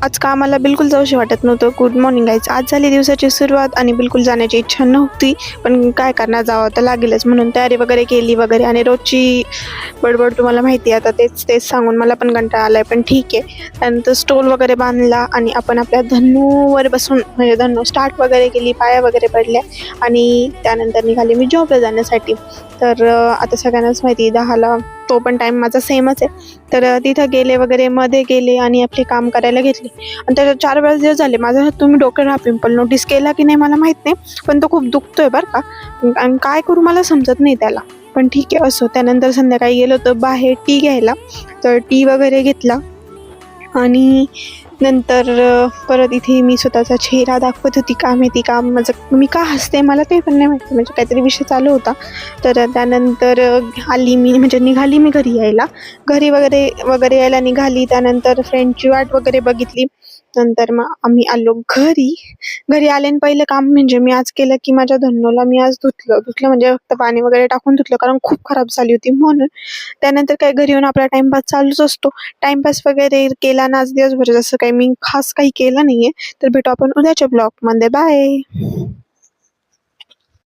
आज कामाला बिलकुल जाऊशी वाटत नव्हतं. Good morning guys. आज झाली दिवसाची सुरुवात आणि बिलकुल जाण्याची इच्छा नव्हती, पण काय करणार, जावं तर लागेलच म्हणून तयारी वगैरे केली वगैरे. आणि रोजची बडबड तुम्हाला माहिती आहे, आता तेच तेच सांगून मला पण कंटाळा आला आहे, पण ठीक आहे. त्यानंतर स्टोल वगैरे बांधला आणि आपण आपल्या धन्नूवर बसून म्हणजे धन्नू स्टार्ट वगैरे केली, पाया वगैरे पडल्या आणि त्यानंतर निघाले मी जॉबला जाण्यासाठी. तर आता सगळ्यांनाच माहिती 10ला तो पण टाईम माझा सेमच आहे. तर तिथं गेले वगैरे, मध्ये गेले आणि आपले काम करायला घेतले. आणि त्याच्यात 4 वेळेस दिवस झाले माझं. तुम्ही डोक्यावर हा पिंपल नोटीस केला की नाही मला माहीत नाही, पण तो खूप दुखतोय बरं का. आणि काय करू मला समजत नाही त्याला, पण ठीक आहे असो. त्यानंतर संध्याकाळी गेलो होतो बाहेर टी घ्यायला, तर टी वगैरे घेतला आणि नंतर परत इथे मी स्वतःचा चेहरा दाखवत होती. का माहिती का माझं मी का हसते मला ते पण नाही माहिती, म्हणजे काहीतरी विषय चालू होता. तर त्यानंतर आली मी, म्हणजे निघाली मी घरी यायला. घरी वगैरे वगैरे यायला निघाली. त्यानंतर फ्रेंडची वाट वगैरे बघितली. नंतर मग आम्ही आलो घरी. घरी आले आणि पहिलं काम म्हणजे मी आज केलं की माझ्या धन्नूला मी आज धुतलं म्हणजे फक्त पाणी वगैरे टाकून धुतलं, कारण खूप खराब झाली होती म्हणून. त्यानंतर काय, घरी येऊन आपला टाइमपास चालूच असतो. टाइमपास वगैरे केला ना आज दिवसभर, जसं काही मी खास काही केलं नाहीये. तर भेटू आपण उद्याच्या ब्लॉगमध्ये. बाय.